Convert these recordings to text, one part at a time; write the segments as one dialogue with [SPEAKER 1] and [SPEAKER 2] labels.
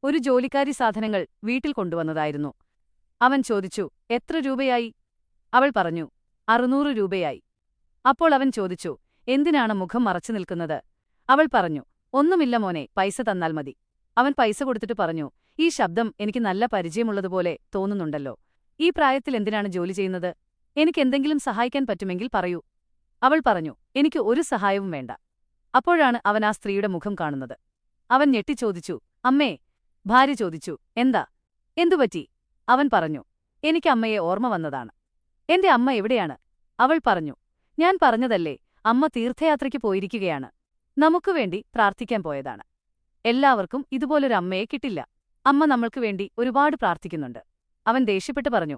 [SPEAKER 1] ഒരു ജോലിക്കാരി സാധനങ്ങൾ വീട്ടിൽ കൊണ്ടുവന്നതായിരുന്നു. അവൻ ചോദിച്ചു, എത്ര രൂപയായി? അവൾ പറഞ്ഞു, 600 രൂപയായി. അപ്പോൾ അവൻ ചോദിച്ചു, എന്തിനാണ് മുഖം മറച്ചു നിൽക്കുന്നത്? അവൾ പറഞ്ഞു, ഒന്നുമില്ല മോനെ, പൈസ തന്നാൽ മതി. അവൻ പൈസ കൊടുത്തിട്ട് പറഞ്ഞു, ഈ ശബ്ദം എനിക്ക് നല്ല പരിചയമുള്ളതുപോലെ തോന്നുന്നുണ്ടല്ലോ. ഈ പ്രായത്തിൽ എന്തിനാണ് ജോലി ചെയ്യുന്നത്? എനിക്കെന്തെങ്കിലും സഹായിക്കാൻ പറ്റുമെങ്കിൽ പറയൂ. അവൾ പറഞ്ഞു, എനിക്ക് ഒരു സഹായവും വേണ്ട. അപ്പോഴാണ് അവൻ ആ സ്ത്രീയുടെ മുഖം കാണുന്നത്. അവൻ ഞെട്ടിച്ചോദിച്ചു, അമ്മേ? ഭാര്യ ചോദിച്ചു, എന്താ? എന്തുപറ്റി? അവൻ പറഞ്ഞു, എനിക്ക് അമ്മയെ ഓർമ്മ വന്നതാണ്. എന്റെ അമ്മ എവിടെയാണ്? അവൾ പറഞ്ഞു, ഞാൻ പറഞ്ഞതല്ലേ, അമ്മ തീർത്ഥയാത്രയ്ക്ക് പോയിരിക്കുകയാണ്. നമുക്കുവേണ്ടി പ്രാർത്ഥിക്കാൻ പോയതാണ്. എല്ലാവർക്കും ഇതുപോലൊരു അമ്മയെ കിട്ടില്ല. അമ്മ നമ്മൾക്ക് വേണ്ടി ഒരുപാട് പ്രാർത്ഥിക്കുന്നുണ്ട്. അവൻ ദേഷ്യപ്പെട്ട് പറഞ്ഞു,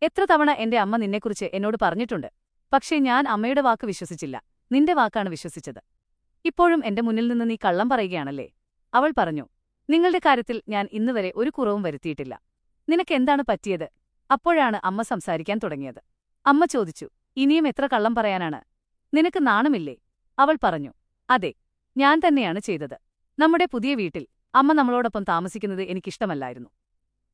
[SPEAKER 1] എത്ര തവണ എന്റെ അമ്മ നിന്നെക്കുറിച്ച് എന്നോട് പറഞ്ഞിട്ടുണ്ട്. പക്ഷേ ഞാൻ അമ്മയുടെ വാക്ക് വിശ്വസിച്ചില്ല, നിന്റെ വാക്കാണ് വിശ്വസിച്ചത്. ഇപ്പോഴും എന്റെ മുന്നിൽ നിന്ന് നീ കള്ളം പറയുകയാണല്ലേ? അവൾ പറഞ്ഞു, നിങ്ങളുടെ കാര്യത്തിൽ ഞാൻ ഇന്നുവരെ ഒരു കുറവും വരുത്തിയിട്ടില്ല. നിനക്കെന്താണ് പറ്റിയത്? അപ്പോഴാണ് അമ്മ സംസാരിക്കാൻ തുടങ്ങിയത്. അമ്മ ചോദിച്ചു, ഇനിയും എത്ര കള്ളം പറയാനാണ്? നിനക്ക് നാണമില്ലേ? അവൾ പറഞ്ഞു, അതെ, ഞാൻ തന്നെയാണ് ചെയ്തത്. നമ്മുടെ പുതിയ വീട്ടിൽ അമ്മ നമ്മളോടൊപ്പം താമസിക്കുന്നത് എനിക്കിഷ്ടമല്ലായിരുന്നു.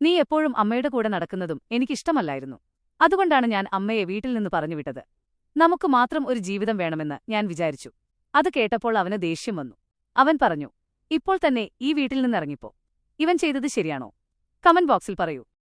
[SPEAKER 1] നീ എപ്പോഴും അമ്മയുടെ കൂടെ നടക്കുന്നതും എനിക്കിഷ്ടമല്ലായിരുന്നു. അതുകൊണ്ടാണ് ഞാൻ അമ്മയെ വീട്ടിൽ നിന്ന് പറഞ്ഞുവിട്ടത്. നമുക്ക് മാത്രം ഒരു ജീവിതം വേണമെന്ന് ഞാൻ വിചാരിച്ചു. അത് കേട്ടപ്പോൾ അവന് ദേഷ്യം വന്നു. അവൻ പറഞ്ഞു, ഇപ്പോൾ തന്നെ ഈ വീട്ടിൽ നിന്നിറങ്ങിപ്പോ. ഇവൻ ചെയ്തത് ശരിയാണോ? കമന്റ് ബോക്സിൽ പറയൂ.